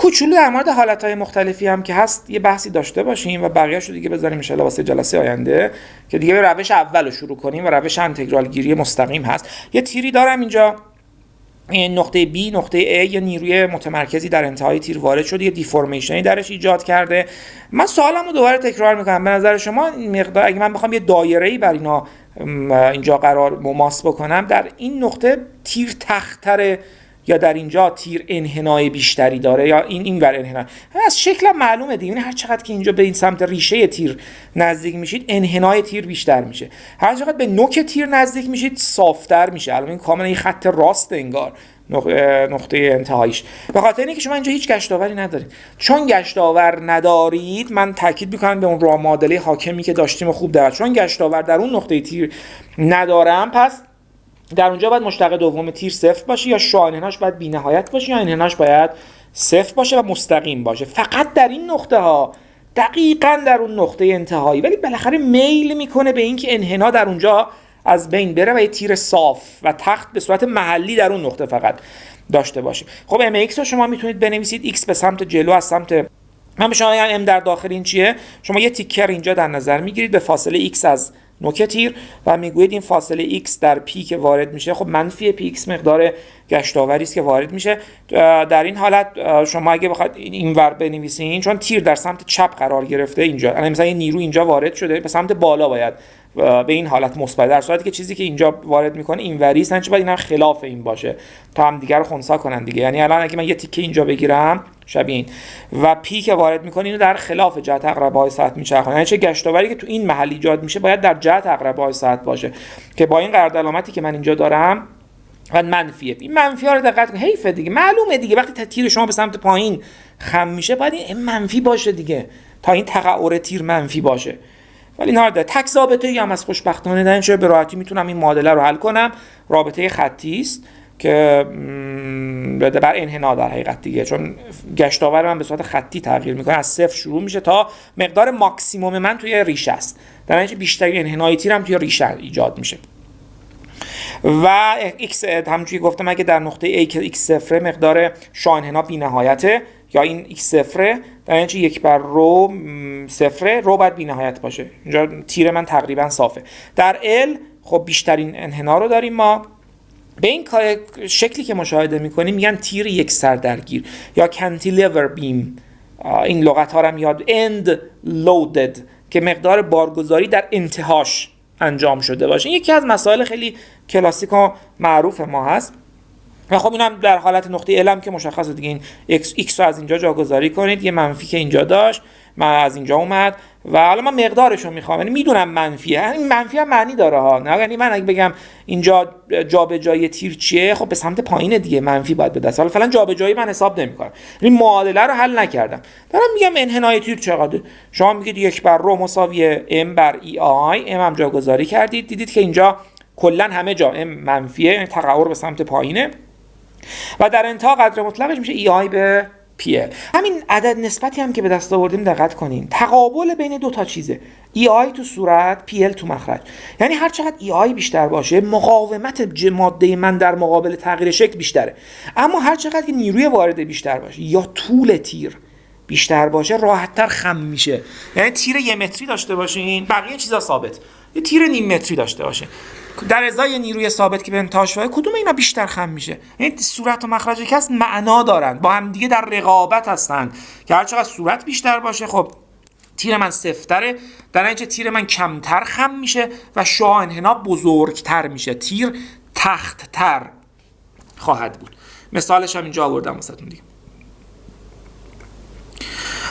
کوچولو در مورد حالتهای مختلفی هم که هست یه بحثی داشته باشیم و بقیه‌شو دیگه بذاریم ان شاءالله واسه جلسه آینده که دیگه به روش اولو شروع کنیم و روش انتگرال گیری مستقیم هست. یه تیری دارم اینجا، این نقطه B نقطه A یه نیروی متمرکزی در انتهای تیر وارد شده، یه دیفورمیشنی درش ایجاد کرده. من سوالمو دوباره تکرار میکنم، به نظر شما مقدار اگه من بخوام یه دایره‌ای بر اینا اینجا قرار مماس بکنم، در این نقطه تیر تخت‌تره یا در اینجا تیر انحنای بیشتری داره یا این ور انحنای؟ از شکل معلومه دیگه، هر چقدر که اینجا به این سمت ریشه تیر نزدیک میشید انحنای تیر بیشتر میشه، هر چقدر به نوک تیر نزدیک میشید صافتر میشه. الان این کاملا این خط راست انگار نقطه انتهاییش. به خاطر اینکه شما اینجا هیچ گشتاوری ندارید، چون گشتاور ندارید من تاکید میکنم به اون راه معادله حاکمی که داشتیم خوب دقت، چون گشتاور در اون نقطه تیر ندارم، پس در اونجا باید مشتق دوم تیر صفر باشه یا شعاع انحناش باید بی‌نهایت باشه یا انحناش باید صفر باشه و مستقیم باشه. فقط در این نقطه ها، دقیقاً در اون نقطه انتهایی، ولی بالاخره میل میکنه به اینکه انحنا در اونجا از بین بره و یه تیر صاف و تخت به صورت محلی در اون نقطه فقط داشته باشه. خب mx رو شما میتونید بنویسید x به سمت جلو از سمت، من به شما میگم m در داخل این چیه، شما یه تیکر اینجا در نظر میگیرید به فاصله x از نوک تیر و میگویید این فاصله x در p که وارد میشه، خب منفی px مقدار گشتاوری است که وارد میشه. در این حالت شما اگه بخواید اینور بنویسین، چون تیر در سمت چپ قرار گرفته اینجا، یعنی مثلا این نیرو اینجا وارد شده به سمت بالا، باید به این حالت مثبت، در صورتی که چیزی که اینجا وارد میکنه اینوری است، چون باید اینم خلاف این باشه تا هم دیگه رو خنثی کنن دیگه. یعنی الان اگه من یه تیکه اینجا بگیرم شبیه این و پی که وارد میکنه اینو در خلاف جهت عقربه‌های ساعت میچرخونه، یعنی چه گشتاوری که تو این محل ایجاد میشه باید در جهت عقربه‌های ساعت باشه که با این قرارداد علامتی که من اینجا دارم و منفیه. این منفی ها رو دقت کنید، حیفه دیگه، معلومه دیگه وقتی تیر شما به سمت پایین خم میشه باید این منفی باشه دیگه تا این تقعر تیر منفی باشه. ولی اینا رو تک ضابطه‌ای هم از خوشبختانه دارن، چه به راحتی میتونم این معادله رو حل کنم. رابطه خطی است که بر انحنا در حقیقت دیگه، چون گشتاور من به صورت خطی تغییر میکنه، از صفر شروع میشه تا مقدار ماکسیموم من توی ریشه است، در نتیجه بیشترین انحنای تیرم توی ریشه ایجاد میشه. و x همونجوری گفتم اگه در نقطه A که x صفره مقدار شعاع انحنا بی‌نهایته یا این x صفره، در نتیجه یک بر رو صفره، رو باید بی‌نهایت باشه. اینجا تیر من تقریبا صافه. در L خب بیشترین انحنا رو داریم ما، به این شکلی که مشاهده میکنیم میگن تیر یک سر درگیر یا cantilever beam. این لغت ها رو هم یاد، end loaded که مقدار بارگذاری در انتهاش انجام شده باشه. این یکی از مسائل خیلی کلاسیک و معروف ما هست و خب اینم در حالت نقطه L هم که مشخصه دیگه، این x رو از اینجا جاگذاری کنید، یه منفی که اینجا داشت من از اینجا اومد و حالا من مقدارش رو میخوام، یعنی میدونم منفیه، این منفی هم معنی داره ها، نه یعنی من اگه بگم اینجا جابجایی تیر چیه، خب به سمت پایین دیگه منفی باید به دست، حالا فعلا جابجایی من حساب نمیکنم، این معادله رو حل نکردم، دارم میگم انحنای تیر چقدره. شما میگید یک بر رو مساوی m بر ای آی، m هم جاگذاری کردید، دیدید که اینجا کلا همه جا m منفیه، یعنی تقعر به سمت پایینه و در انتها قدر مطلقش میشه ای آی به PL. همین عدد نسبتی هم که به دست آوردیم دقت کنین، تقابل بین دو تا چیزه، EI تو صورت، PL تو مخرج. یعنی هر چقدر EI بیشتر باشه مقاومت ماده من در مقابل تغییر شکل بیشتره، اما هر چقدر که نیروی وارده بیشتر باشه یا طول تیر بیشتر باشه راحت‌تر خم میشه. یعنی تیر 1 متری داشته باشین، بقیه چیزا ثابت، یه تیر نیم متری داشته باشه در ازای نیروی ثابت که به انتهاش وای، کدوم اینا بیشتر خم میشه؟ یعنی صورت و مخرج کس معنا دارن، با هم دیگه در رقابت هستن که هر چقدر صورت بیشتر باشه خب تیر من صفرتره، در نتیجه تیر من کمتر خم میشه و شعاع انحنا بزرگتر میشه، تیر تخت‌تر خواهد بود. مثالش هم اینجا آوردم واسهتون دیگه.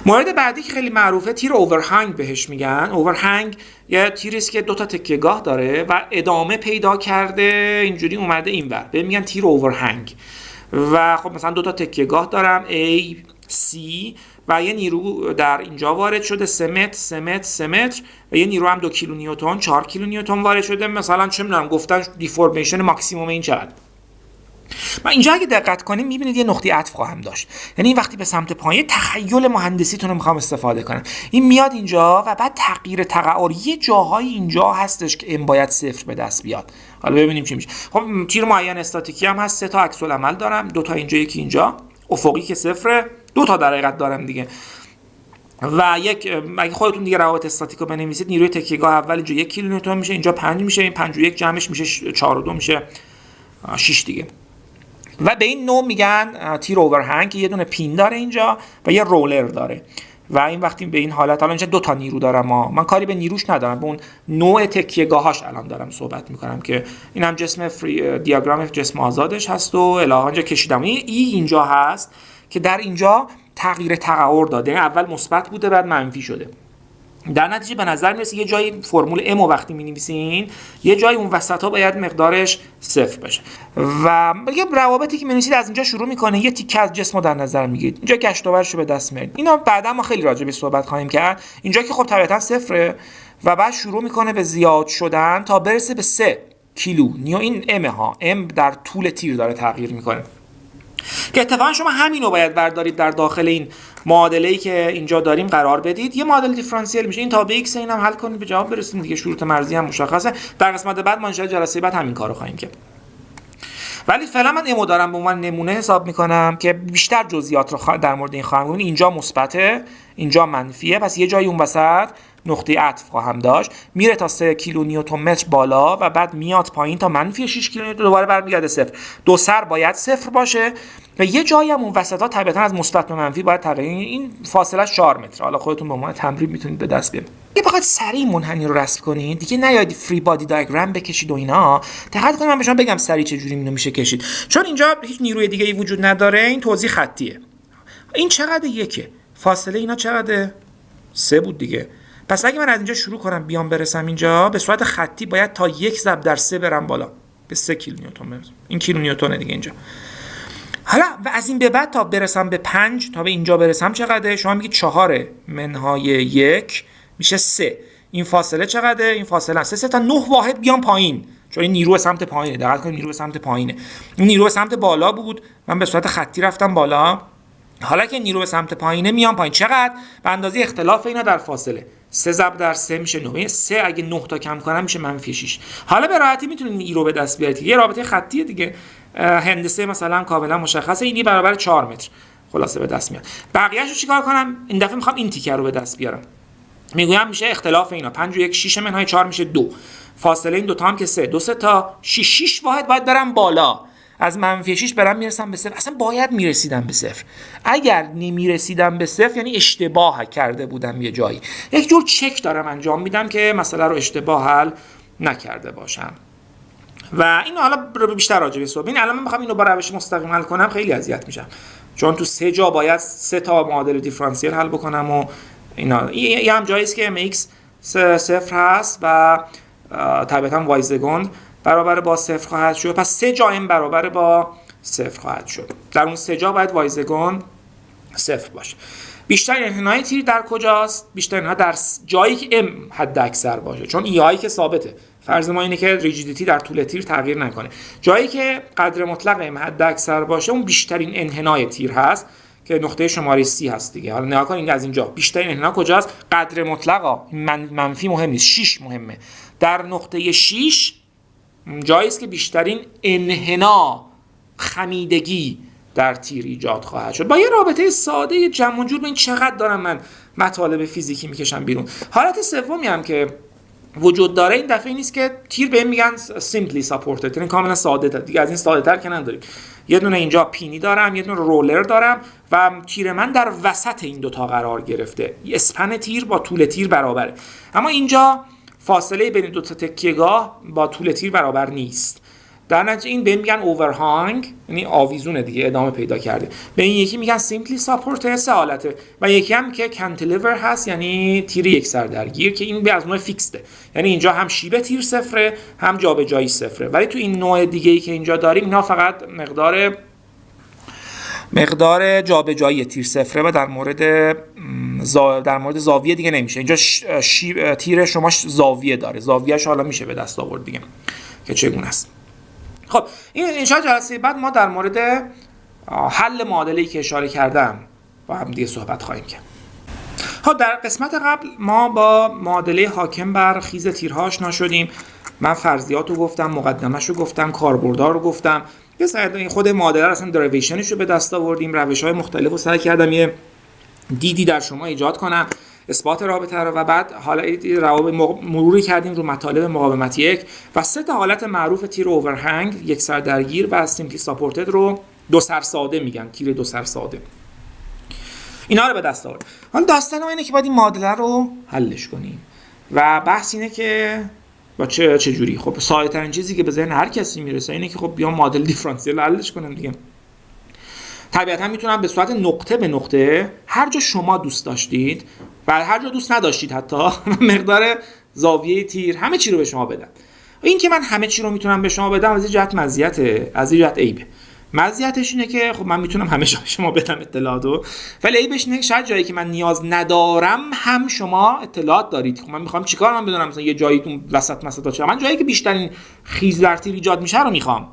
مورد بعدی که خیلی معروفه تیر اوورهنگ بهش میگن. اوورهنگ یه تیری است که دو تا تکیه‌گاه داره و ادامه پیدا کرده اینجوری اومده اینور، بهش میگن تیر اوورهنگ. و خب مثلا دو تا تکیه‌گاه دارم A C و یه نیرو در اینجا وارد شده 3 متر و یه نیرو هم 2 کیلونیوتن 4 کیلونیوتن وارد شده، مثلا چه میدونم گفتن دیفورمیشن ماکسیموم این چقدر. من اینجا اگه دقت کنیم میبینید یه نقطه عطف خواهم داشت، یعنی این وقتی به سمت پایین تخیل مهندسیتون رو میخوام استفاده کنم، این میاد اینجا و بعد تغییر تقعر یه جاهایی اینجا هستش که ام باید صفر به دست بیاد. حالا ببینیم چی میشه. خب تیر معین استاتیکی هم هست، 3 تا عکس العمل دارم، 2 تا اینجا یکی اینجا، افقی که صفره، دو تا در حقیقت دارم دیگه. و اگه خودتون دیگه روابط استاتیکو بنویسید، نیروی تکیهگاه اول اینجا 1 کیلونیوتن میشه، اینجا 5 میشه، این 5 و 1 جمعش میشه 4 و 2 میشه 6 دیگه. و به این نوع میگن تیر اوورهنگ که یه دونه پین داره اینجا و یه رولر داره. و این وقتی به این حالت، حالا اینجا 2 تا نیرو دارم، من کاری به نیروش ندارم، به اون نوع تکیهگاهاش الان دارم صحبت میکنم که این هم جسم دیاگرام جسم آزادش هست و الی اینجا کشیدم. اینجا هست که در اینجا تغییر تقعر داده، اول مثبت بوده بعد منفی شده. در نتیجه به نظر میرسه یه جایی فرمول ام وقتی می‌نویسین یه جایی اون وسطا باید مقدارش 0 باشه. و یه روابطی که می‌نویسید از اینجا شروع می‌کنه، یه تیکه از جسمو در نظر میگیرید، اینجا گشت و برش به دست میارید. اینا بعدا ما خیلی راجع به صحبت خواهیم کرد. اینجا که خب طبیعتاً 0 و بعد شروع می‌کنه به زیاد شدن تا برسه به 3 کیلو نیو. این ام ها، ام در طول تیر داره تغییر می‌کنه که اتفاقا شما همینو باید بردارید در داخل این معادله‌ای که اینجا داریم قرار بدید. یه معادله دیفرانسیل میشه، این تا به ایکس اینم حل کنید به جواب برسید دیگه. شروط مرزی هم مشخصه، در قسمت بعد ما ان شاءالله جلسه بعد همین کارو خواهیم کرد. ولی فعلا من امو دارم به عنوان نمونه حساب میکنم که بیشتر جزئیات رو در مورد این خواهم گفت. اینجا مثبته، اینجا منفیه، پس یه جایی اون وسط نقطه عطف خواهم داشت، میره تا 3 کیلو نیوتن متر بالا و بعد میاد پایین تا منفی 6 کیلو نیوتن، دوباره برمیگرده 0. دو سر باید 0 باشه و یه جایی هم اون وسطا طبیعتا از مثبت به منفی باید تغییر. این فاصله 4 متر. حالا خودتون به عنوان تمرین میتونید به دست بیارید. اگه بخواید سریع منحنی رو رسم کنید دیگه، نیاید فری بادی دیاگرام بکشید و اینا. دقت کنید من به شما بگم سریع چه جوری اینو میشه کشید، چون اینجا هیچ نیروی دیگه‌ای وجود نداره. این توضیح خطیه. این چقدر؟ 1. فاصله اینا چقدره؟ 3 بود دیگه. پس اگه من از اینجا شروع کنم بیام برسم اینجا، به صورت خطی باید تا 1/3 برم بالا به 3 کیلو نیوتن متر. این کیلو نیوتنه دیگه اینجا. حالا و از این به بعد تا برسم به 5 تا به اینجا برسم چقدره؟ شما میگید 4 منهای 1 میشه 3. این فاصله چقدره؟ این فاصله 3 تا 9 واحد بیام پایین، چون این نیرو سمت پایینه. دقت کنید نیرو سمت پایینه. این نیرو سمت بالا بود، من به صورت خطی رفتم بالا. حالا که نیرو به سمت پایینه میام پایین. چقدر؟ به اندازه اختلاف اینا در فاصله. 3/3 میشه 9. 3 اگه 9 تا کم کنم میشه منفی 6. حالا به راحتی میتونید این رو به دست بیارید. یه رابطه خطیه دیگه، هندسه مثلا کاملا مشخصه. اینی برابر 4 متر خلاصه به دست میاد. بقیه‌اشو چیکار کنم؟ این دفعه میخوام این تیکه رو به دست بیارم. میگویم میشه اختلاف اینا 5 و 1 6 منهای 4 میشه 2. فاصله این دو تا هم که 3 تا 6 واحد باید برم بالا. از منفی 6 برم میرسم به 0. اصلا باید میرسیدم به 0. اگر نمیرسیدم به 0 یعنی اشتباه کرده بودم یه جایی. یک جور چک دارم انجام میدم که مسئله رو اشتباه حل نکرده باشم. و اینو حالا بیشتر راجع به صحبت. این الان من میخوام اینو با روش مستقیم حل کنم، خیلی اذیت میشم، چون تو 3 جا باید 3 تا معادله دیفرانسیل حل بکنم و اینا. یه هم جایی است که mx 0 هست و طبیعتا وایزگوند برابر با 0 خواهد شد. پس 3 جا m برابر با 0 خواهد شد. در اون 3 جا باید وایزگوند 0 باشه. بیشتر انحنای تیر در کجاست؟ بیشتر انحنا در جایی که m حد اکثر باشه، چون ای آی که ثابته. فرض ما اینه که ریجیدیتی در طول تیر تغییر نکنه. جایی که قدر مطلق m حد اکثر باشه اون بیشترین انحنای تیر هست که نقطه شماره C هست دیگه. حالا نگاه کنید از اینجا بیشترین انحنا کجاست؟ قدر مطلقا منفی مهم نیست، 6 مهمه. در نقطه 6 جایی است که بیشترین انحنا، خمیدگی در تیر ایجاد خواهد شد. با یه رابطه ساده جمع و جور. به این چقدر دارم من مطالب فیزیکی میکشم بیرون. حالت سومی هم که وجود داره این دفعه نیست که تیر بهم میگن simply supported، یعنی کاملا ساده دیگه، از این ساده تر که نداریم. یه دونه اینجا پینی دارم، یه دونه رولر دارم و تیر من در وسط این دوتا قرار گرفته. اسپن تیر با طول تیر برابره، اما اینجا فاصله بین دو تا تکیهگاه با طول تیر برابر نیست. در نتیجه این به میگن اوورهانگ، یعنی آویزونه دیگه، ادامه پیدا کرده. به این یکی میگن سیمپلی ساپورت، سه حالته. و یکی هم که کانتیلیور هست، یعنی تیر یک سر درگیر، که این به از نوع فیکسده، یعنی اینجا هم شیب تیر صفره هم جابجایی صفره. ولی تو این نوع دیگه ای که اینجا داریم اینا فقط مقدار جابجایی تیر صفره و در مورد زاویه دیگه نمیشه. اینجا تیر شما زاویه داره، زاویه‌اش حالا میشه به دست آورد دیگه که چگونه است. خب این انشاءالله جلسه بعد ما در مورد حل معادله‌ای که اشاره کردم با هم دیگه صحبت خواهیم کرد. خب در قسمت قبل ما با معادله حاکم بر خیز تیرها آشنا شدیم. من فرضیات رو گفتم، مقدمه‌ش رو گفتم، کاربردها رو گفتم یه سری خود معادله اصلا دریویشنش رو به دست آوردیم، روش‌های مختلف رو سعی کردم یه دیدی در شما ایجاد کنم، اثبات رابطه رو، و بعد حالا مروری کردیم رو مطالب مقاومت 1 و 3 تا حالت معروف تیر اوورهنگ، یک سر درگیر و سیمپلی ساپورتد رو دو سر ساده میگن، تیر دو سر ساده، اینا رو به دست آورد. حالا داستان ما اینه که باید این معادله رو حلش کنیم و بحث اینه که با چه جوری. خب ساده ترین چیزی که به ذهن هر کسی میرسه اینه که خب بیام معادله دیفرانسیل حلش کنم دیگه. طبیعتا میتونم به صورت نقطه به نقطه هر جا شما دوست داشتید و هر جا دوست نداشتید حتی مقدار زاویه تیر همه چی رو به شما بدم. این که من همه چی رو میتونم به شما بدم از این جهت مزیته، از این جهت عیبه. مزیتش اینه که خب من میتونم همه جا به شما بدم اطلاعاتو، ولی عیبش اینه که شاید جایی که من نیاز ندارم هم شما اطلاعات دارید. خب من میخوام چیکار من بدونم، مثلا یه جایی تو وسط مسطا چه، من جایی که بیشترین خیز در تیر ایجاد میشه رو میخوام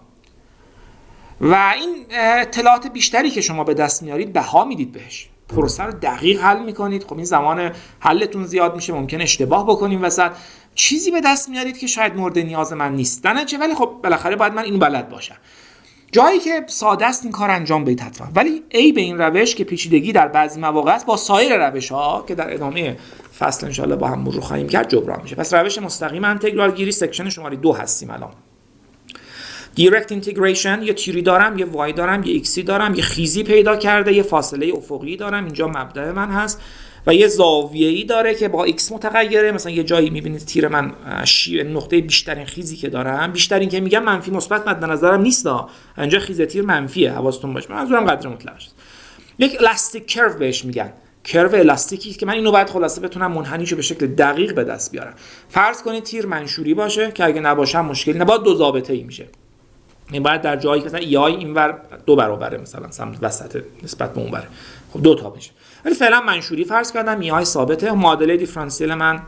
و این اطلاعات بیشتری که شما به دست میارید بها میدید بهش، پروسه رو دقیق حل میکنید. خب این زمان حلتون زیاد میشه، ممکن اشتباه بکنیم وسط، چیزی به دست میارید که شاید مورد نیاز من نیست درنچه، ولی خب بالاخره باید من اینو بلد باشم. جایی که ساده است این کار انجام بدید حتما، ولی عیب این روش که پیچیدگی در بعضی مواقع است با سایر روش‌ها که در ادامه فصل ان شاءالله با هم مرور خواهیم کرد جبران میشه. پس روش مستقیم انتگرال گیری سکشن شماره 2 هستیم الان. دایرکت اینتگریشن، یه تیری دارم، یه وای دارم، یه ایکسی دارم، یه خیزی پیدا کرده، یه فاصله افقی دارم، اینجا مبدأ من هست و یه زاویه‌ای داره که با ایکس متغیره. مثلا یه جایی می‌بینید تیر من نقطه بیشترین خیزی که دارم، بیشترین که میگم منفی مثبت مد نظرم نیست، اینجا خیز تیر منفیه، حواستون باشه، منظورم قدر مطلق است. یک الاستیک کرو بهش میگن، کرو الاستیکی که من اینو بعد خلاصه بتونم منحنیشو به شکل دقیق به دست بیارم. فرض کنید تیر منشوری باشه که اگه نباشه مشکلی نه، باید دو ضابطه‌ای میشه. این باید در جایی که مثلا ای آی اینور 2 برابره، مثلا سمت وسط نسبت به اونور، خب 2 تا بشه. ولی فعلا منشوری فرض کردم، ای آی ثابته، معادله دیفرانسیل من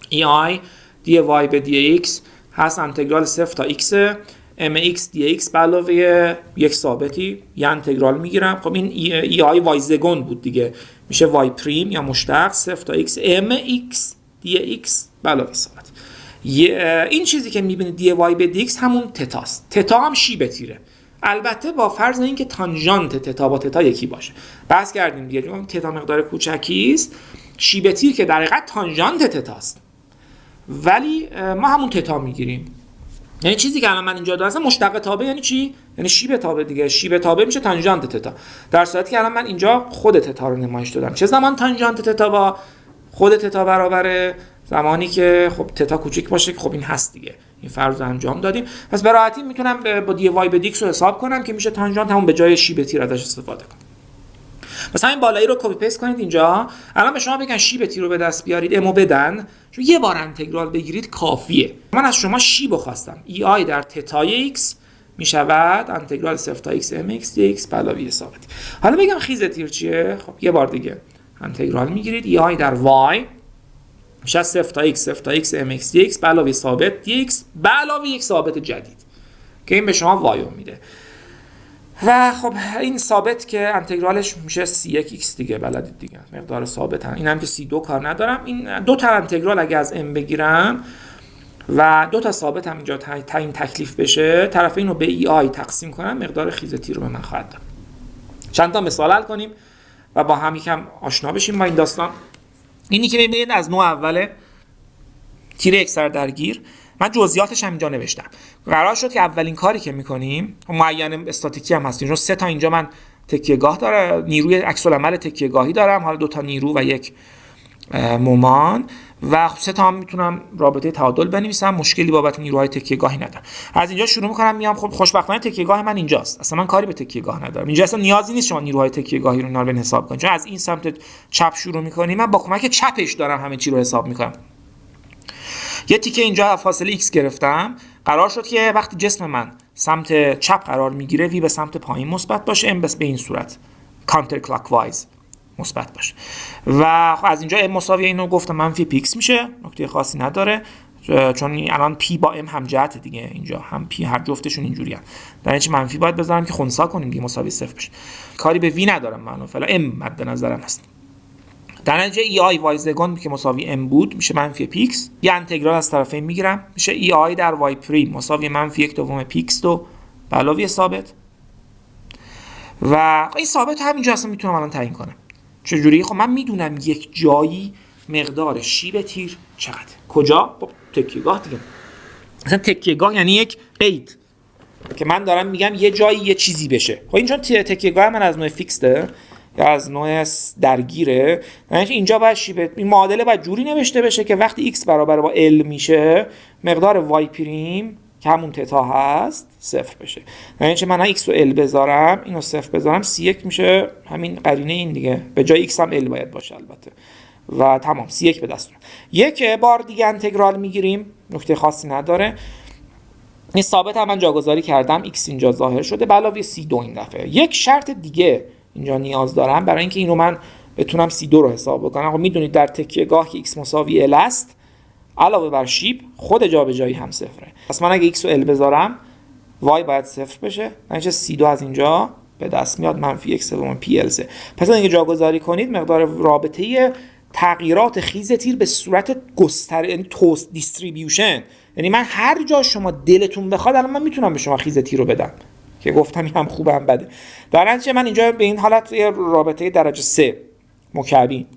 ای آی دی وای به دی ایکس هست انتگرال 0 تا ایکس ام ایکس دی ایکس به علاوه یک ثابتی یه انتگرال میگیرم. خب این ای آی وای زگون بود دیگه، میشه وای پریم یا مشتق 0 تا ایکس ام ایکس دی ایکس به علاوه ثابت. این چیزی که میبینید دی وای به دی ایکس همون تتاست. تتا هم شیب تیره، البته با فرض اینکه تانژانت تتا با تتا یکی باشه. بحث کردیم دیگه، چون تتا مقدار کوچکی است، شیب تیر که در حقیقت تانژانت تتاست، ولی ما همون تتا میگیریم. یعنی چیزی که الان من اینجا دارم مشتق تابع یعنی چی؟ یعنی شیب تابع دیگه. شیب تابع میشه تانژانت تتا، در صورتی که الان من اینجا خود تتا رو نمایش دادم. چه زمان تانژانت تتا با خود تتا برابره؟ زمانی که خب تتا کوچیک باشه که خب این هست دیگه، این فرض رو انجام دادیم. پس به راحتی میتونم با دی وای به دی ایکس رو حساب کنم که میشه تانژانت همون به جای شیب تیر ازش استفاده کنم. مثلا این بالایی رو کپی پیست کنید اینجا، الان به شما بگن شیب تیر رو به دست بیارید، امو بدن، چون یه بار انتگرال بگیرید کافیه. من از شما شیب خواستم، ای آی در تتای ایکس میشود انتگرال 0 تا ایکس ام ایکس دی ایکس به علاوه ثابتی. حالا بگم خیز تیر چیه؟ خب یه بار دیگه انتگرال میگیرید، ای آی در وای میشه 0 تا ایکس ام ایکس دی ایکس به علاوه ثابت دی ایکس به علاوه یک ثابت جدید که این به شما وایو میده. و خب این ثابت که انتگرالش میشه C1x دیگه، بلدید دیگه مقدار ثابت هم. این هم که C2 کار ندارم، این 2 تا انتگرال اگه از M بگیرم و 2 تا ثابت هم اینجا تعیین تکلیف بشه، طرفین رو به EI تقسیم کنم، مقدار خیز تیر رو به من خواهد داد. چند تا مثال حل کنیم و با هم یکم آشنا بشیم با این داستان. اینی که میبینید از نوع اوله، تیر یک سر درگیر. من جزئیاتش هم اینجا نوشتم. قرار شد که اولین کاری که می‌کنیم معین استاتیکی هم هست، چون 3 تا اینجا من تکیه‌گاه داره، نیروی عکس العمل تکیه‌گاهی دارم، حالا 2 تا نیرو و یک مومان و 3 تا هم میتونم رابطه تعادل بنویسم، مشکلی بابت نیروهای تکیه‌گاهی ندارم. از اینجا شروع می‌کنم میام، خب خوشبختانه تکیه‌گاه من اینجاست، اصلا من کاری به تکیه‌گاه ندارم. اینجا اصلا نیازی نیست شما نیروهای تکیه‌گاهی رو نار حساب کنید، چون از این سمت چپ شروع می‌کنیم، من با کمک چپش دارم همه چی رو حساب می‌کنم. یه تیکه اینجا فاصله x گرفتم، قرار شد که وقتی جسم من سمت چپ قرار میگیره وی به سمت پایین مثبت باشه، ام به این صورت کانتر کلاک وایز مثبت باشه و از اینجا ام مساوی اینو گفتم منفی پیکس میشه، نکته خاصی نداره چون الان پی با ام هم جهت دیگه، اینجا هم پی هر جفتشون اینجوریه، در اینجا منفی باید بذارم که خنثی کنیم دیگه مساوی 0 بشه. کاری به وی ندارم من، فعلا ام مد نظرم هست. در نتیجه ای آی وای زگان که مساوی ام بود میشه منفی پیکس، یه انتگرال از طرفین میگیرم میشه ای آی در وای پریم مساوی منفی 1/2 پیکس و به علاوه ثابت و این ثابت همینجا اصلا میتونم الان تعیین کنم. چجوری؟ خب من میدونم یک جایی مقدار شیب تیر چقدر. کجا؟ خب تکیهگاه دیگه. مثلا تکیهگاه یعنی یک قید که من دارم میگم یه جایی یه چیزی بشه. خب این چون تکیهگاه من از نوع فیکسته یا از نوع درگیره، یعنی اینجا باید شیب این معادله باید جوری نوشته بشه که وقتی x برابر با l میشه مقدار y پریم که همون تتا هست صفر بشه. یعنی چه من x و l بذارم اینو صفر بذارم c1 میشه همین قرینه این دیگه، به جای x هم l باید باشه البته و تمام c1 به دست اومد. یک بار دیگه انتگرال میگیریم، نکته خاصی نداره. این ثابت هم من جاگذاری کردم، x اینجا ظاهر شده به علاوه c2 این دفعه. یک شرط دیگه اینجا نیاز دارم برای اینکه اینو من بتونم c2 رو حساب بکنم. خب میدونید در تکیهگاه که x مساوی l است علاوه بر شیب خود جابجایی هم صفره. پس من اگه x و l بذارم y باید صفر بشه، یعنی c2 از اینجا به دست میاد منفی x سوم pl3. پس اگه جاگذاری کنید مقدار رابطه تغییرات خیز تیر به صورت گستره، یعنی توست دیستریبیوشن، یعنی من هر جا شما دلتون بخواد الان من میتونم به شما خیز تیر رو بدم که گفتم هم خوبه هم بده. در نتیجه من اینجا به این حالت یه رابطه درجه 3 مکعبی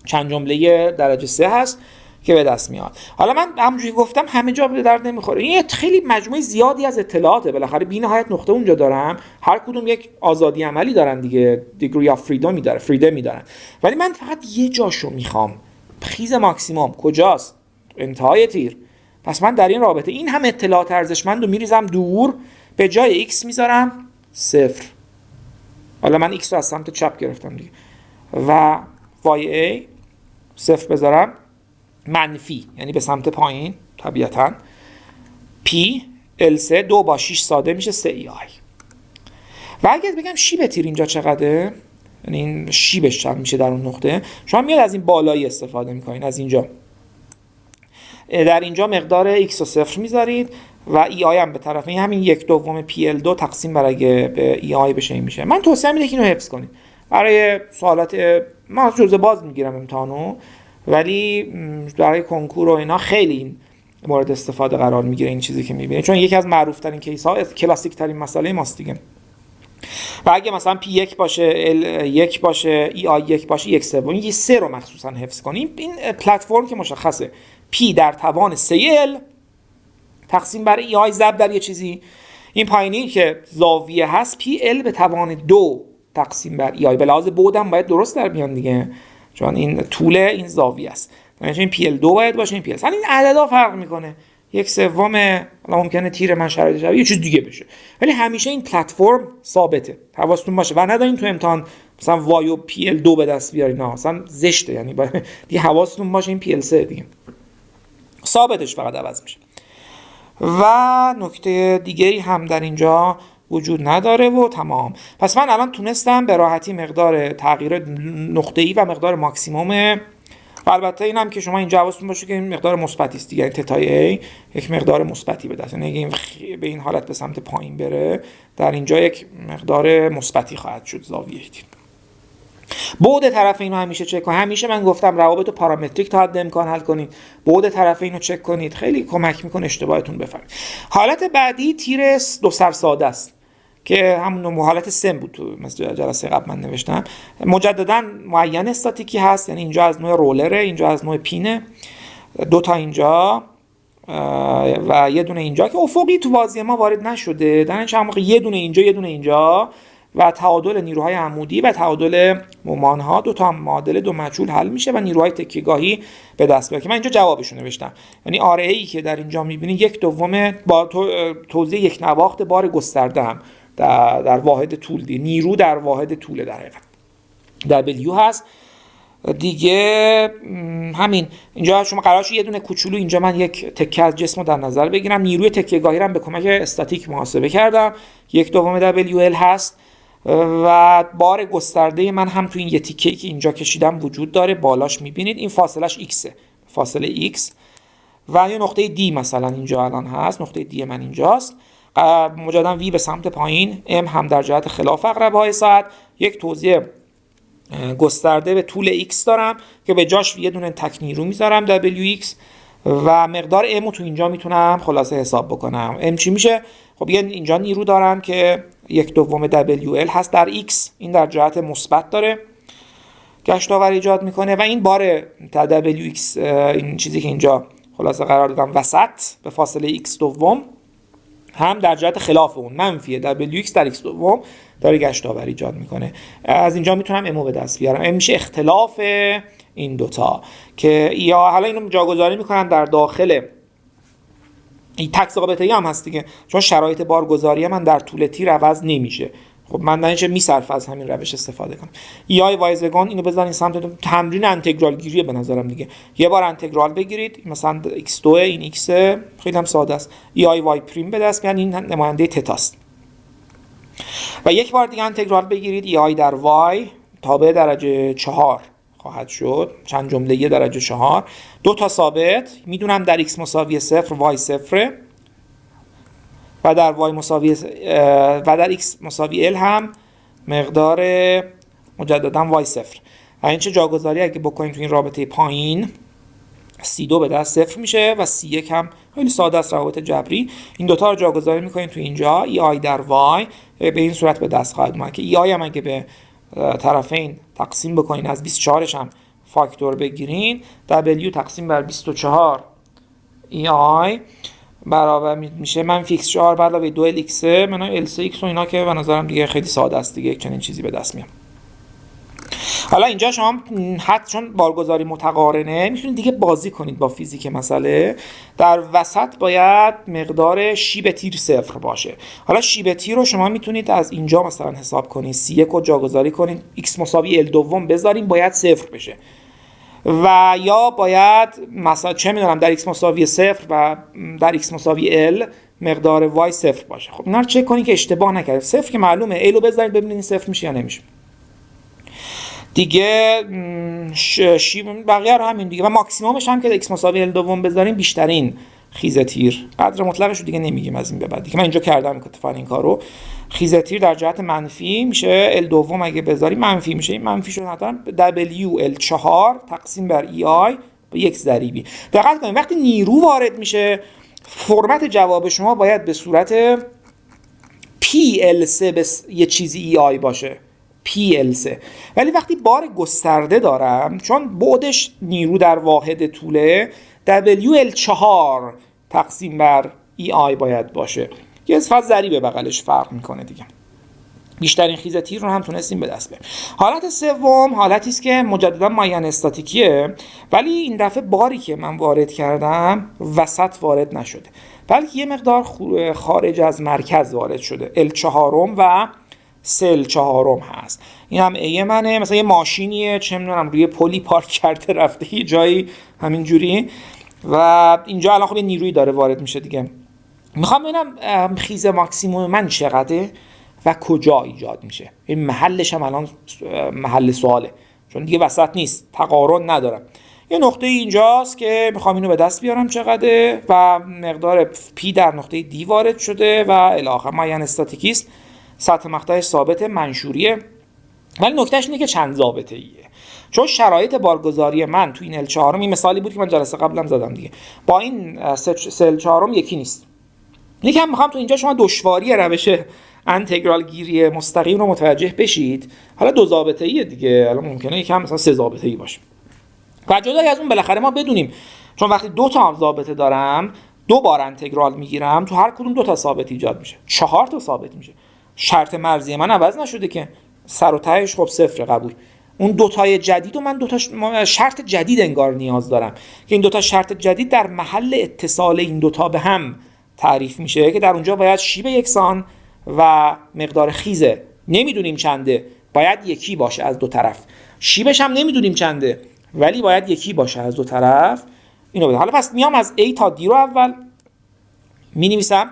چند جمله درجه 3 هست که به دست میاد. حالا من همونجوری گفتم همه جا به درد نمیخوره، این خیلی مجموعه زیادی از اطلاعاته، بالاخره بی نهایت نقطه اونجا دارم، هر کدوم یک آزادی عملی دارن دیگه، دیگری آف فریدم میدارن، ولی من فقط یه جاشو میخوام، خیز ماکسیمم کجاست؟ انتهای تیر. پس من در این رابطه این هم اطلاعات ارزشمند رو میریزم دور، به جای x میذارم صفر. حالا من x رو از سمت چپ گرفتم دیگه و ya صفر بذارم منفی، یعنی به سمت پایین طبیعتاً p l3 2 با 6 ساده میشه 3 ei. و اگه بگم شیب تیر اینجا چقدره، یعنی این شیبش چقدر میشه در اون نقطه، شما میاد از این بالایی استفاده میکنین، از اینجا در اینجا مقدار x رو صفر میذارید و ای آی هم به طرف این همین 1/2 pl2 تقسیم بر اگه به ای آی بشه این میشه. من توصیه میده که اینو حفظ کنید برای سوالات، من از جزء باز میگیرم امتحانو، ولی برای کنکور و اینا خیلی این مورد استفاده قرار میگیره این چیزی که میبینید، چون یکی از معروف ترین کیس ها کلاسیک ترین مسئله ماست دیگه. و اگه مثلا p1 باشه l1 باشه ei1 باشه 1/3 این 3 رو مخصوصا حفظ کنیم. این پلتفرم که مشخصه p در توان 3l تقسیم بر ای آی ضرب در یه چیزی، این پایینی که زاویه هست pl به توان 2 تقسیم بر ای آی، به لحاظ بعدم باید درست در بیان دیگه، چون این طول این زاویه است، یعنی این pl2 باید باشه این pl. این عددا فرق میکنه، 1/3 حالا ممکنه تیر من شرایط شبیه یه چیز دیگه بشه، ولی همیشه این پلتفرم ثابته، حواستون باشه و ندارین تو امتحان مثلا y و pl2 به دست بیارین، نه اصلا زشته، یعنی دیگه حواستون باشه این pl3 دیگه ثابتش فقط عوض میشه. و نکته دیگری هم در اینجا وجود نداره و تمام. پس من الان تونستم به راحتی مقدار تغییر نقطه‌ای و مقدار ماکسیموم، و البته اینم که شما اینجا حواستون باشه که این مقدار مثبتی است دیگه، تتای a یک مقدار مثبتی به دست، یعنی اگه به این حالت به سمت پایین بره در اینجا یک مقدار مثبتی خواهد شد زاویه تیر. بعد طرف اینو همیشه چک کنید. همیشه من گفتم روابط پارامتریک تا حد امکان حل کنید، بعد طرف اینو چک کنید، خیلی کمک میکنه اشتباهتون بفهمید. حالت بعدی تیر دو سر ساده است که همون حالت سم بود تو مثل جلسه قبل من نوشتم. مجددا معین استاتیکی هست، یعنی اینجا از نوع رولره، اینجا از نوع پینه، دو تا اینجا و یه دونه اینجا که افقی تو بازی ما وارد نشده، در چند موقع یه دونه اینجا یه دونه اینجا و تعادل نیروهای عمودی و تعادل مومان‌ها، دو تا معادله دو مجهول حل میشه و نیروهای تکیه‌گاهی به دست میاد که من اینجا جوابشو نوشتم. یعنی RA'i که در اینجا می‌بینید 1/2 با توزیع یک نواخت بار گسترده هم در واحد طول دی، نیرو در واحد طول در حقیقت W هست دیگه. همین اینجا شما قرارش یه دونه کوچولو اینجا من یک تکه از جسمو در نظر بگیرم، نیروی تکیه‌گاهی رو به کمک استاتیک محاسبه کردم، 1/2 WL هست و بار گسترده من هم تو این یه تیکه‌ای که اینجا کشیدم وجود داره، بالاش میبینید این فاصلش x، فاصله x و یه نقطه D مثلا اینجا الان هست، نقطه D من اینجاست، مجددا v به سمت پایین، m هم در جهت خلاف عقربه‌های ساعت، یک توزیع گسترده به طول x دارم که به جاش یه دونه تک نیرو میذارم wx و مقدار ام رو تو اینجا میتونم خلاصه حساب بکنم. ام چی میشه؟ خب یه اینجا نیرو دارم که 1/2 WL هست در x، این در جهت مثبت داره گشت آور ایجاد میکنه و این بار WX، این چیزی که اینجا خلاصه قرار دادم وسط به فاصله x دوم، هم در جهت خلاف اون منفی WX در x دوم داره گشت آور ایجاد میکنه. از اینجا میتونم امو به دست بیارم. ام میشه اختلاف این دوتا که یا حالا اینو جاگذاری میکنم در داخل این تک ثابته‌ای هم هست دیگه، چون شرایط بارگذاری من در طول تیر عوض نمیشه. خب من درنچه میصرف از همین روش استفاده کنم. ای وایزگان اینو بذارین سمت تمرین انتگرال گیریه به نظرم دیگه. یه بار انتگرال بگیرید، مثلا x2 این x خیلی هم ساده است، ای وای پریم به دست بیارین، این نماینده تتاست. و یک بار دیگه انتگرال بگیرید، ای در y تابع درجه 4 خواهد شد، چند جمله درجه 4، دو تا ثابت میدونم در x مساوی 0 y 0 و در y مساوی و در x مساوی l هم مقدار مجددا y 0. این چه جاگذاری اگه بکنیم تو این رابطه پایین C2 به دست 0 میشه و C1 هم خیلی ساده است، روابط جبری. این دوتا رو جاگذاری میکنیم تو اینجا، ای در y به این صورت به دست خواهد اومد که ای هم اگه به طرفین تقسیم بکنین از 24ش هم فاکتور بگیرین، W تقسیم بر 24 ای برابر میشه منفی x4 علاوه 2lx منو lx و اینا که به نظرم دیگه خیلی ساده است دیگه، چنین چیزی به دست میاد. حالا اینجا شما حد چون بارگذاری متقارنه میتونید دیگه بازی کنید با فیزیک مسئله. در وسط باید مقدار شیب تیر 0 باشه. حالا شیب تیر رو شما میتونید از اینجا مثلا حساب کنید، C1 رو جاگذاری کنید، x مساوی l دوم بذاریم باید 0 بشه، و یا باید مثلا چه میدونم در x مساوی 0 و در x مساوی l مقدار y 0 باشه. خب اینا رو چک کنید که اشتباه نکنید. 0 که معلومه، l رو بذارید ببینید 0 میشه یا نمیشه دیگه. بقیه رو همین دیگه، و ماکسیمومش هم که x مساوی l دوم بذاریم بیشترین خیز تیر، قدر مطلقش رو دیگه نمیگیم از این به بعد دیگه، من اینجا کردم اتفاقا این کارو. خیز تیر در جهت منفی میشه l دوم اگه بذاریم منفی میشه، این منفی شد حتما WL4 تقسیم بر EI با یک ضریبی. دقت کنید وقتی نیرو وارد میشه فرمت جواب شما باید به صورت PL3 به یه چیزی EI باشه، PL3. ولی وقتی بار گسترده دارم، چون بعدش نیرو در واحد طوله، WL4 تقسیم بر EI باید باشه، یه فقط ضریب بغلش فرق میکنه دیگه. بیشترین خیز تیر رو هم تونستیم به دست بیاریم. حالت سوم حالتی است که مجددا مایان استاتیکیه، ولی این دفعه باری که من وارد کردم وسط وارد نشده، بلکه یه مقدار خارج از مرکز وارد شده، L4 و L4 هست. این هم ای منه، مثلا یه ماشینیه چه میدونم روی پلی پارک کرده رفته یه جایی همین جوری، و اینجا الان خب یه نیرویی داره وارد میشه دیگه. میخوام ببینم خیز ماکسیموم من چقدره و کجا ایجاد میشه. این محلش هم الان محل سواله، چون دیگه وسط نیست، تقارن ندارم. یه نقطه اینجاست که میخوام اینو به دست بیارم چقدره، و مقدار پی در نقطه دی وارد شده و الی آخر. مایان استاتیکی است، سطح مقطعش ثابت منشوریه، ولی نکتهش اینه که چند ضابطه ایه، چون شرایط بارگذاری من تو این L4 این مثالی بود که من جلسه قبلم زدم دیگه، با این L4 یکی نیست. یکم میخوام تو اینجا شما دشواری روش انتگرال گیری مستقیم رو متوجه بشید. حالا دو ضابطه ایه دیگه، حالا ممکنه یکم مثلا سه ضابطه ای باشه، و جدای از اون بالاخره ما بدونیم چون وقتی دو تا ضابطه دارم دو بار انتگرال میگیرم، تو هر کدوم دو تا ثابت ایجاد میشه، 4 تا ثابت میشه. شرط مرزی من عوض نشده که، سر و تهش خب صفر قبول. اون دو تای جدید و من دو تا شرط جدید انگار نیاز دارم که این دو تا شرط جدید در محل اتصال این دو تا به هم تعریف میشه، که در اونجا باید شیب یکسان و مقدار خیزه نمیدونیم چنده باید یکی باشه از دو طرف، شیبش هم نمیدونیم چنده ولی باید یکی باشه از دو طرف. اینو بده. حالا پس میام از A تا D رو اول مینویسم،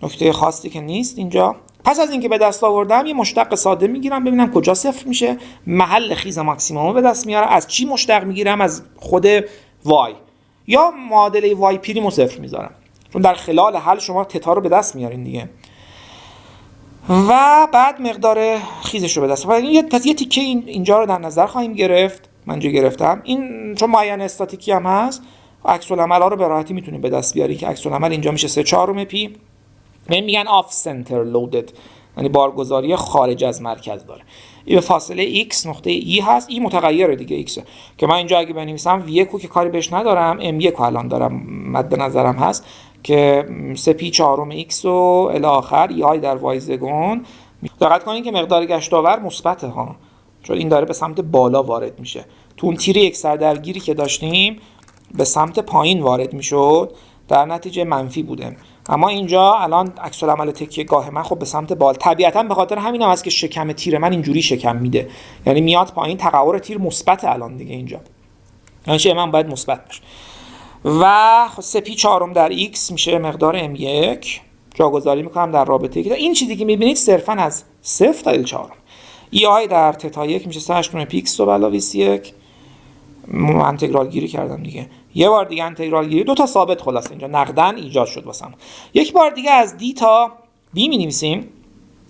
نکته خاصی که نیست اینجا. پس از اینکه به دست آوردم یه مشتق ساده میگیرم ببینم کجا صفر میشه، محل خیز ماکسیمم به دست میارم. از چی مشتق میگیرم؟ از خود y، یا معادله y پریم رو صفر میذارم، چون در خلال حل شما تتا رو به دست میارین دیگه، و بعد مقدار خیزش رو به دست میارین. پس یه تیکه اینجا رو در نظر خواهیم گرفت، من اینجا گرفتم این چون معین استاتیکی هم هست. عکس العمل‌ها رو به راحتی میتونیم به دست بیاری که عکس العمل اینجا میشه 3/4 پی. بهم میگن آف سنتر لودد، یعنی بارگذاری خارج از مرکز داره. این به فاصله x نقطه ای هست. این متغیره دیگه x که من اینجا اگه بنویسم v1 که کاری بهش ندارم، m1 الان دارم مد نظرم هست که 3p4 x و الی آخر ای در وای زگون. دقت کنین که مقدار گشت آور مثبته ها، چون این داره به سمت بالا وارد میشه. تو اون تیر یکسر درگیری که داشتیم به سمت پایین وارد میشد، در نتیجه منفی بوده. اما اینجا الان عکس العمل تکیه گاه من خب به سمت بالا، طبیعتا به خاطر همین هم هست که شکم تیر من اینجوری شکم میده، یعنی میاد پایین، تقعر تیر مثبت الان دیگه اینجا، یعنی من باید مثبت باشه. و 3p4 در x میشه مقدار m1 جاگذاری میکنم در رابطه که این چیزی که میبینید صرفا از 0 تا l4 ای در تتا 1 میشه 3/8 p x و علاوه 1 انتگرال گیری کردم دیگه. یه بار دیگه انتگرال گیری، دو تا ثابت خلاص اینجا نقدن ایجاد شد واسم. یک بار دیگه از دی تا بی می نویسیم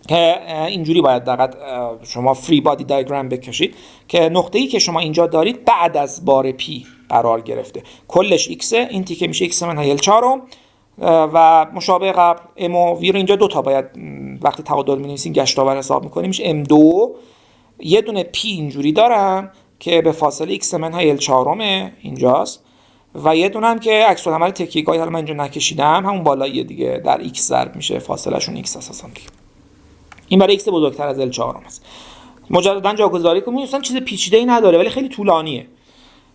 که اینجوری باید دقیق شما فری بادی دیاگرام بکشید که نقطه‌ای که شما اینجا دارید بعد از بار پی قرار گرفته، کلش x، این تیکه میشه x منهای l4 و مشابه قبل m و v رو اینجا دو تا باید وقتی تعادل می نویسیم گشت آور حساب می‌کنیم میشه m2. یه دونه p اینجوری دارم که به فاصله x منهای l4 اینجاست و یه دونه هم که عکس العمل تکیه‌گاهی حالا من اینجا نکشیدم همون بالاییه دیگه، در x ضرب میشه فاصله شون x اساسا دیگه. این برای x بزرگتر از l4 است. مجددا جاگذاری کنیم، اصلا چیز پیچیده‌ای نداره ولی خیلی طولانیه.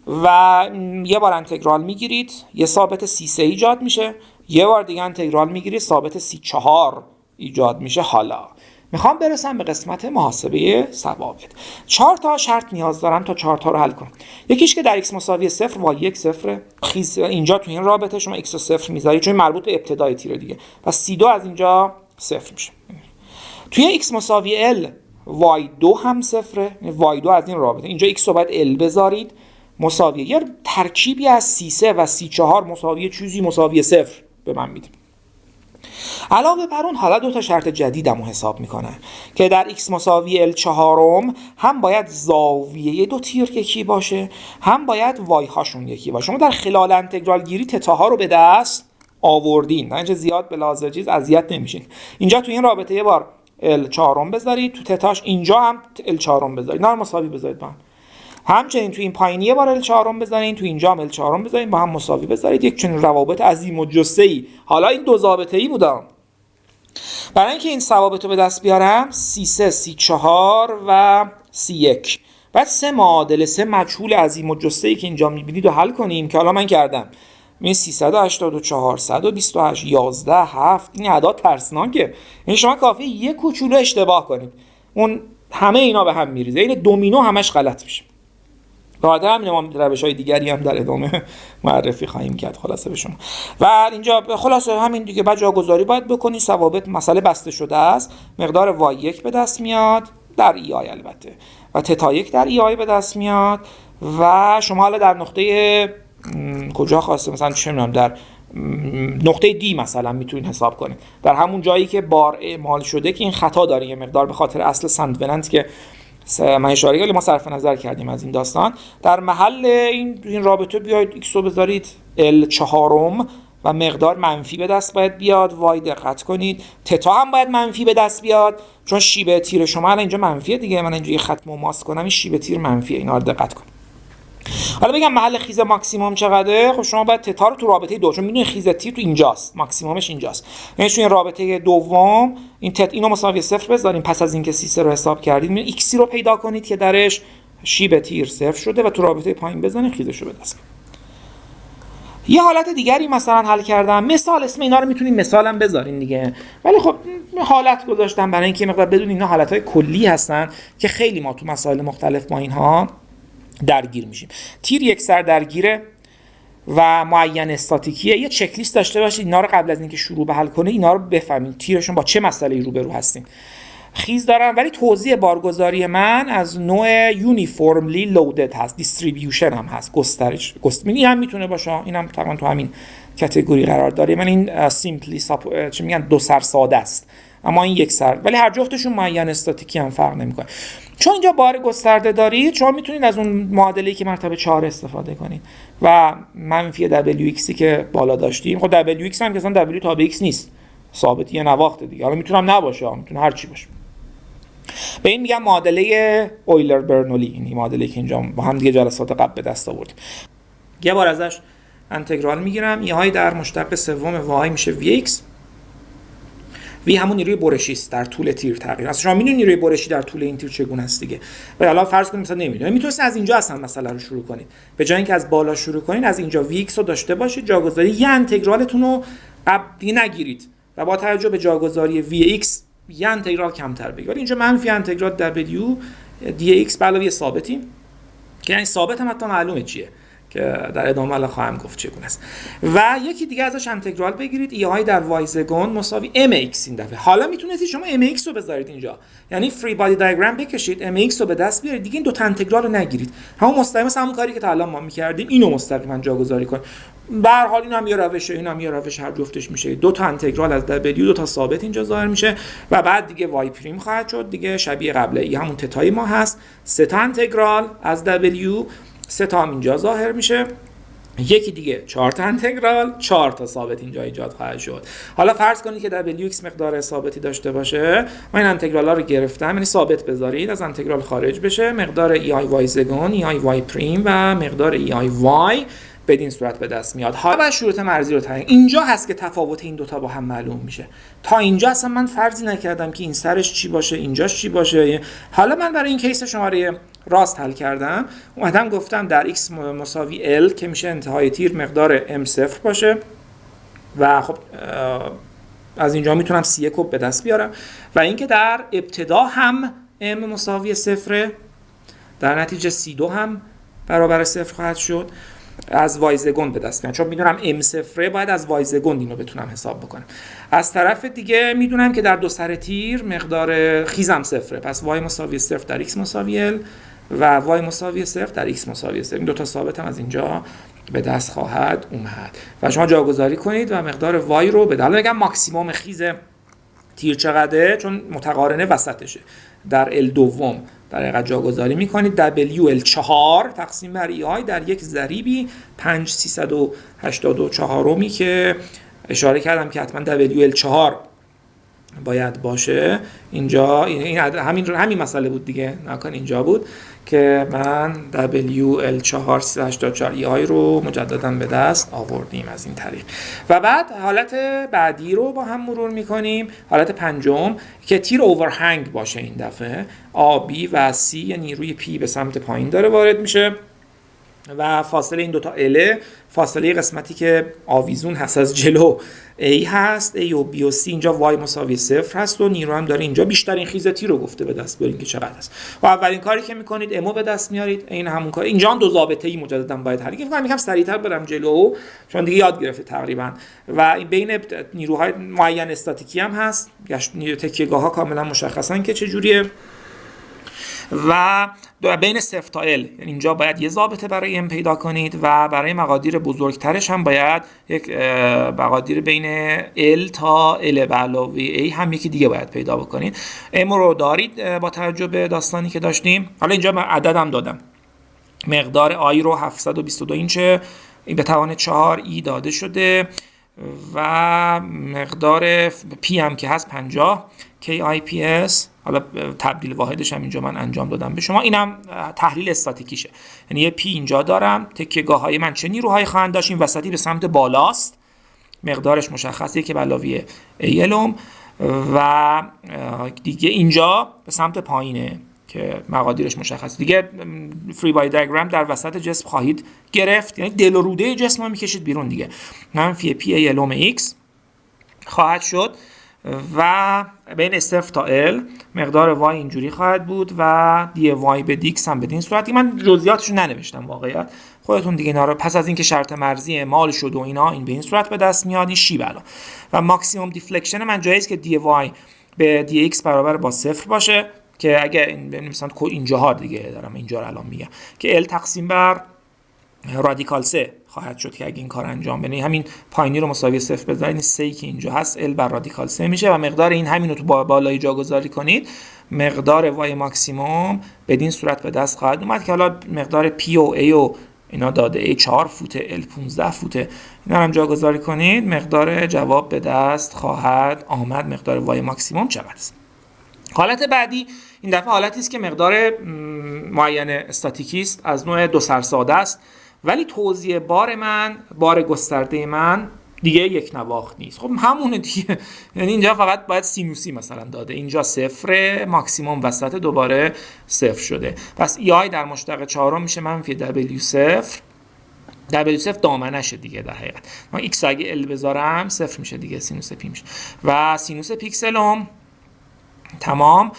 و یه بار انتگرال میگیرید یه ثابت c3 ایجاد میشه، یه بار دیگه انتگرال میگیرید ثابت c4 ایجاد میشه. حالا میخوام برسم به قسمت محاسبه ثوابت. 4 تا شرط نیاز دارم تا 4 تا رو حل کنم. یکیش که در x مساوی 0 y 1 0 خیز اینجا تو این رابطه شما x رو 0 میذاری چون مربوط به ابتدای تیر دیگه، پس c2 از اینجا 0 میشه. توی x مساوی l y2 هم 0، y2 از این رابطه اینجا x رو باید l بذارید مساوی یه ترکیبی از c3 و c4 مساوی چیزی مساوی 0 به من میده. علاوه بر اون حالا دو تا شرط جدیدمو حساب میکنن که در x مساوی l4 هم باید زاویه دو تیر یکی باشه، هم باید وای هاشون یکی باشه. شما در خلال انتگرال گیری تتا رو به دست آوردین، نه زیاد به لحاظ چیز اذیت نمیشین. اینجا تو این رابطه یه بار l4 بذارید، تو تتاش اینجا هم l4 بذارید، نه مساوی بذارید با هم. همچنین تو این پایینی یه بار l4 بذارین، تو اینجا هم l4 بذارین، با هم مساوی بذارید. یک چنین روابط عظیم و جثه‌ای. حالا این دو ضابطه‌ای بودم. برای اینکه این ثوابت رو به دست بیارم c3 c4 و c1 بعد سه معادله، سه مجهول عظیم و جثه‌ای که اینجا می‌بینید رو حل کنیم که حالا من کردم. این 384 128 11 7 این اعداد ترسناکه. یعنی شما کافیه یک کوچولو اشتباه کنید اون همه اینا به هم میریزه، این دومینو همش غلط میشه. بعدا همین ما روش‌های دیگری هم در ادامه معرفی خواهیم کرد خلاصه به شما. و اینجا خلاصه همین دیگه بعد جاگذاری باید بکنی، ثوابت مسئله بسته شده است. مقدار y1 به دست میاد در ای البته و تتا 1 در ای به دست میاد و شما حالا در نقطه کجا خواسته مثلا چه می‌دونم در نقطه دی مثلا میتونید حساب کنید، در همون جایی که بار اعمال شده که این خطا داره یه مقدار به خاطر اصل ساندوننت که من اشاره کردم، ما صرف نظر کردیم از این داستان. در محل این رابطه بیاید x رو بذارید l4 و مقدار منفی به دست باید بیاد. وای دقت کنید تتا هم باید منفی به دست بیاد چون شیب تیر شما الان اینجا منفیه دیگه، من اینجا یه خط مماس کنم این شیب تیر منفیه، اینا رو دقت کنید. حالا بگم محل خیز ماکسیمم چقدره؟ خب شما باید تتا رو تو رابطه دو، چون میدونید خیز تیر تو اینجاست، ماکسیممش اینجاست، یعنی تو این رابطه دوم این اینو مساوی 0 بذاریم. پس از اینکه c3 رو حساب کردید میون x رو پیدا کنید که درش شیب تیر 0 شده و تو رابطه پایین بزنید خیزش رو به دست. یه حالت دیگری مثلا حل کردم، مثال اسم اینا رو میتونید مثالم بذارین دیگه، ولی خب حالت گذاشتم برای اینکه مقدار بدون اینا حالتهای کلی هستن که خیلی ما تو مسائل مختلف با اینها درگیر میشیم. تیر یک سر درگیره و معین استاتیکیه. یه چک لیست داشته باشید اینا رو قبل از اینکه شروع به حل کنه اینا رو بفهمید تیرشون با چه مسئله‌ای روبرو هستین. خیز دارم ولی توزیع بارگذاری من از نوع یونیفورملی لودد هست، دیستریبیوشن هم هست، گسترش این هم میتونه باشه، اینم تقریبا تو همین کاتگوری قرار داره. من این سیمپلی چی میگن دو سر ساده است، اما این یک سر، ولی هر جفتشون معین استاتیکی هم فرق نمیکنه. چون اینجا بار گسترده دارید شما میتونید از اون معادله‌ای که مرتبه 4 استفاده کنید و منفی WX که بالا داشتیم. خب WX هم که اصلا W تابع X نیست، ثابت یه نواخته دیگه، حالا میتونم نباشه، میتونه هر چی باشه. به این میگم معادله اویلر برنولی، یعنی معادله‌ای که اینجا با هم دیگه جلسات قبل به دست آوردیم. یه بار ازش انتگرال میگیرم، ای های در مشتق سوم وای میشه Vx. وی همون نیروی برشی است در طول تیر تقریبا. اصلا شما میدونید نیروی برشی در طول این تیر چگونه است دیگه. و حالا فرض کنیم مثلا نمیدونید، میتونید از اینجا اصلا مسئله رو شروع کنید. به جای اینکه از بالا شروع کنید از اینجا Vx رو داشته باشید، جاگذاری یه انتگرالتون رو قبلی نگیرید و با توجه به جاگذاری Vx یه انتگرال کمتر بگیرید. اینجا منفی انتگرال W dx به علاوه ثابتی که یعنی ثابت هم حتی معلومه چیه که در ادامه الان خواهم گفت چگونه است. و یکی دیگه ازش انتگرال بگیرید، ای های در وایزگون مساوی mx این دفعه. حالا میتونید شما mx رو بذارید اینجا، یعنی فری بادی دیاگرام بکشید mx رو به دست بیارید دیگه، این دو تا انتگرال رو نگیرید، همون مستقیما همون کاری که تا الان ما می‌کردیم اینو مستقیما جاگذاری کنید. به هر حال اینم یه روشه، اینم یه روش، هر جفتش میشه دو تا انتگرال از w، دو تا ثابت اینجا ظاهر میشه و بعد دیگه وای پریم خواهد شد دیگه، شبیه قبله ای همون تتای ما هست، سه تا انتگرال از w، سه تا هم اینجا ظاهر میشه، یکی دیگه 4 تا انتگرال، 4 تا ثابت اینجا ایجاد خواهد شد. حالا فرض کنید که WX مقدار ثابتی داشته باشه، من این انتگرال ها رو گرفتم، یعنی ثابت بذارید از انتگرال خارج بشه، مقدار ای آی وای زگون، ای آی وای پریم و مقدار ای آی وای بدین صورت به دست میاد. حالا بعد شروط مرزی رو تعیین. اینجا هست که تفاوت این دوتا با هم معلوم میشه. تا اینجا اصلا من فرضی نکردم که این سرش چی باشه، اینجاش چی باشه. حالا من برای این کیس شماره راست حل کردم، اومدم گفتم در x مساوی l که میشه انتهای تیر مقدار m0 باشه و خب از اینجا میتونم c1 رو به دست بیارم و اینکه در ابتدا هم m مساوی 0، در نتیجه c2 هم برابر 0 خواهد شد، از وایزگون به دست میاد، چون میدونم m0 باید از وایزگون اینو بتونم حساب بکنم. از طرف دیگه میدونم که در دو سر تیر مقدار خیزم 0، پس y مساوی 0 در x مساوی l و y مساوی 0 در x مساوی 0. این دو تا ثابت هم از اینجا به دست خواهد اومد و شما جاگذاری کنید و مقدار y رو به دل بگم ماکسیموم خیز تیر چقدره، چون متقارنه وسطشه، در L دوم در حقیقت جاگذاری میکنید WL4 تقسیم بر EI در یک ضریبی 5,384 که اشاره کردم که حتما WL4 باید باشه. اینجا این همین مسئله بود دیگه، نکن اینجا بود که من WL4 384 EI رو مجددا به دست آوردیم از این طریق. و بعد حالت بعدی رو با هم مرور میکنیم، حالت پنجم که تیر اوورهنگ باشه، این دفعه A, B و C یه نیروی P به سمت پایین داره وارد میشه و فاصله این دوتا L، فاصله قسمتی که آویزون هست از جلو A هست، A و B و C اینجا y مساوی 0 هست و نیرو هم داره اینجا بیشترین خیز تیر رو گفته به دست بیارین که چقدر هست و اولین کاری که میکنید امو به دست میارید، این همون کار. اینجا هم دو ضابطه‌ای مجددا باید حل کنید. یکم سریعتر برم جلو چون دیگه یاد گرفته تقریبا و این بین نیروهای معین استاتیکی هم هست، تکیه‌گاه‌ها کاملا مشخصن که چه جوریه و بین 0 تا L، یعنی اینجا باید یه ضابطه برای M پیدا کنید و برای مقادیر بزرگترش هم باید یک مقادیر بین L تا L به علاوه A هم یکی دیگه باید پیدا بکنید. M رو دارید با توجه به داستانی که داشتیم. حالا اینجا من عددم دادم، مقدار I رو 722 اینچه این به توان 4 E داده شده و مقدار P هم که هست 50 KIPS، حالا تبدیل واحدش هم اینجا من انجام دادم به شما. اینم تحلیل استاتیکیشه، یعنی یه پی اینجا دارم، تکیه‌گاه های من چه نیروهایی خواهند داشت، این وسطی به سمت بالاست، مقدارش مشخصه که علاوه ایلوم و دیگه اینجا به سمت پایینه که مقادیرش مشخصه. دیگه فری بادی دیاگرام در وسط جسم خواهید گرفت، یعنی دل و روده جسم رو میکشید بیرون دیگه. منفی پی ایلوم ایکس خواهد شد و بین 0 تا L مقدار y اینجوری خواهد بود و دی y به dx هم بدین صورتی. من جزئیاتشو ننوشتم واقعیت، خودتون دیگه اینا رو پس از اینکه شرط مرزی اعمال شد و اینا این به این صورت به دست میاد، این شی بلا. و ماکسیمم دیفلکشن من جاییه که دی y به dx برابر با 0 باشه که اگه مثلا اینجاها دیگه دارم اینجا رو الان میگم که L تقسیم بر رادیکال 3 خواهد شد که اگه این کار انجام بدین. همین پایینی رو مساوی 0 بذارید، 3 که اینجا هست ال بر رادیکال 3 میشه و مقدار این همین رو تو بالای جاگذاری کنید، مقدار وای ماکسیموم بدین صورت به دست خواهد اومد که حالا مقدار پی و ای و اینا داده، ای 4 فوته، ال 15 فوته، اینا هم جاگذاری کنید، مقدار جواب به دست خواهد آمد. مقدار وای ماکسیموم چقدر است؟ حالت بعدی این دفعه حالتی است که مقدار معین استاتیکی است، از نوع دو سرساده است، ولی توزیع بار گسترده من دیگه یک نواخت نیست. خب همونه دیگه، یعنی اینجا فقط باید سینوسی مثلا داده، اینجا 0 ماکسیموم وسط دوباره 0 شده، پس ای آی در مشتق چهارم میشه منفی W0. W0 دامنشه دیگه در حقیقت. من x اگه ال بذارم 0 میشه دیگه، سینوس پی میشه و سینوس پیکسلم تمام.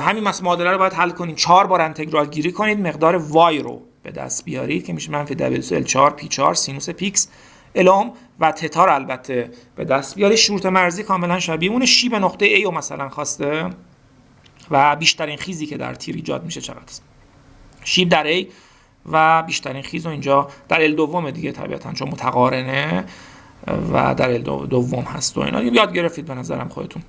همین معادله رو باید حل کنید، 4 بار انتگرال گیری کنید، مقدار وای رو به دست بیارید که میشه منفی W4 P4 سینوس پیکس الام و تتا رو البته به دست بیارید. شروط مرزی کاملا شبیه اون، شیب نقطه A رو مثلا خواسته و بیشترین خیزی که در تیر ایجاد میشه چقدر است. شیب در A و بیشترین خیز رو اینجا در ال دوم دیگه طبیعتاً چون متقارنه و در ال دوم هست و اینا یاد گرفتید به نظرم خودتون.